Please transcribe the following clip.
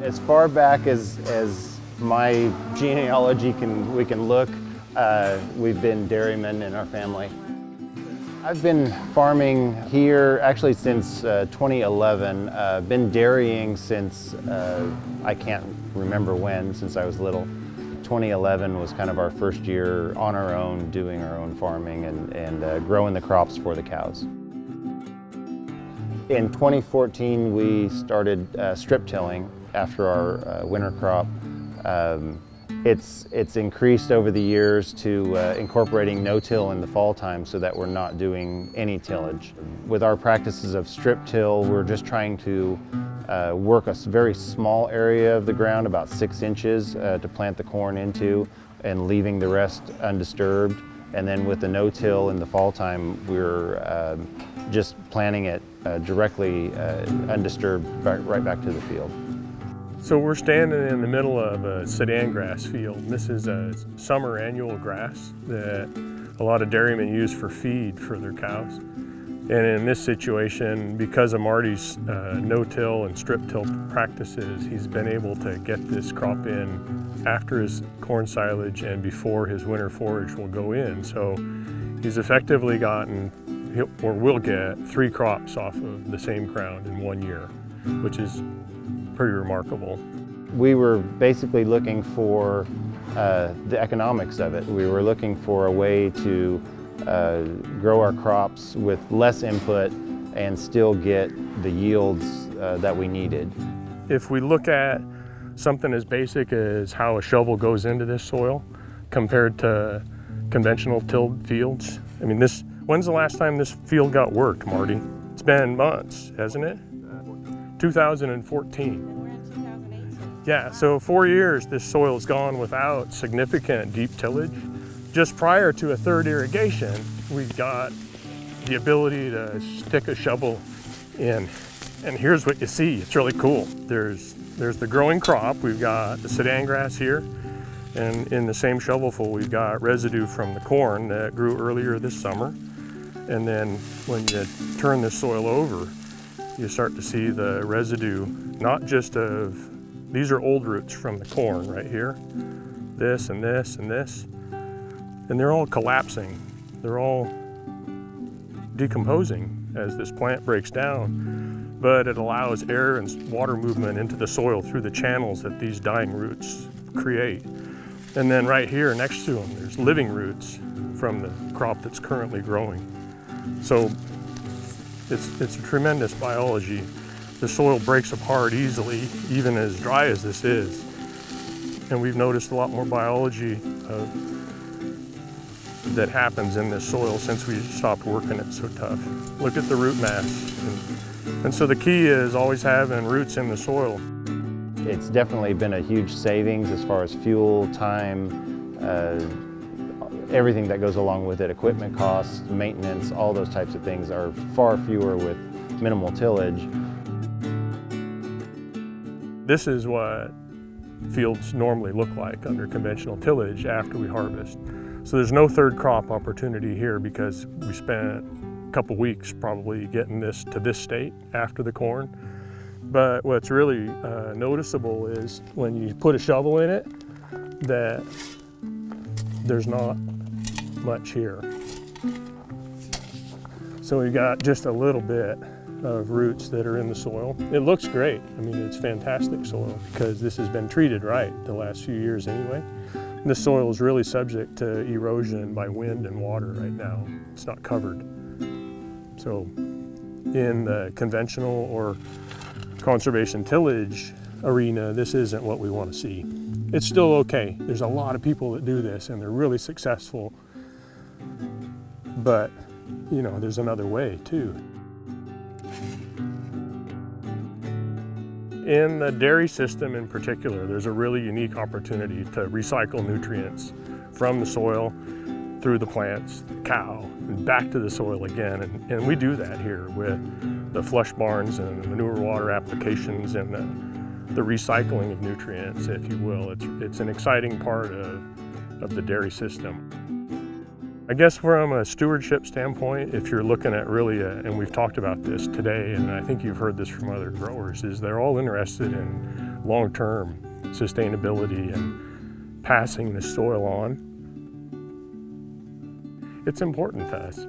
As far back as my genealogy we can look, we've been dairymen in our family. I've been farming here actually since 2011. Been dairying since I can't remember when, since I was little. 2011 was kind of our first year on our own, doing our own farming and growing the crops for the cows. In 2014, we started strip tilling after our winter crop. It's increased over the years to incorporating no-till in the fall time so that we're not doing any tillage. With our practices of strip till, we're just trying to work a very small area of the ground, about 6 inches, to plant the corn into and leaving the rest undisturbed. And then with the no-till in the fall time, we're just planting it directly undisturbed right back to the field. So we're standing in the middle of a sedan grass field. This is a summer annual grass that a lot of dairymen use for feed for their cows. And in this situation, because of Marty's no-till and strip-till practices, he's been able to get this crop in after his corn silage and before his winter forage will go in. So he's effectively gotten, or will get, 3 crops off of the same ground in 1 year, which is pretty remarkable. We were basically looking for the economics of it. We were looking for a way to grow our crops with less input and still get the yields that we needed. If we look at something as basic as how a shovel goes into this soil compared to conventional tilled fields, I mean, when's the last time this field got worked, Marty? It's been months, hasn't it? 2014. Yeah, so 4 years this soil's gone without significant deep tillage. Just prior to a third irrigation, we got the ability to stick a shovel in. And here's what you see, it's really cool. There's the growing crop, we've got the sedan grass here, and in the same shovelful we've got residue from the corn that grew earlier this summer. And then when you turn this soil over, you start to see the residue, not just of, these are old roots from the corn right here, this and this and this, and they're all collapsing. They're all decomposing as this plant breaks down, but it allows air and water movement into the soil through the channels that these dying roots create. And then right here next to them, there's living roots from the crop that's currently growing. So it's a tremendous biology. The soil breaks apart easily, even as dry as this is. And we've noticed a lot more biology that happens in this soil since we stopped working it so tough. Look at the root mass. And so the key is always having roots in the soil. It's definitely been a huge savings as far as fuel, time, everything that goes along with it, equipment costs, maintenance, all those types of things are far fewer with minimal tillage. This is what fields normally look like under conventional tillage after we harvest. So there's no third crop opportunity here because we spent a couple weeks probably getting this to this state after the corn. But what's really noticeable is when you put a shovel in it, that there's not much here. So we've got just a little bit of roots that are in the soil. It looks great. I mean, it's fantastic soil because this has been treated right the last few years anyway. This soil is really subject to erosion by wind and water right now. It's not covered. So in the conventional or conservation tillage arena, this isn't what we want to see. It's still okay. There's a lot of people that do this and they're really successful. But, you know, there's another way too. In the dairy system in particular, there's a really unique opportunity to recycle nutrients from the soil through the plants, the cow, and back to the soil again. And we do that here with the flush barns and the manure water applications and the recycling of nutrients, if you will. It's an exciting part of the dairy system. I guess from a stewardship standpoint, if you're looking at really, and we've talked about this today, and I think you've heard this from other growers, is they're all interested in long-term sustainability and passing the soil on. It's important to us.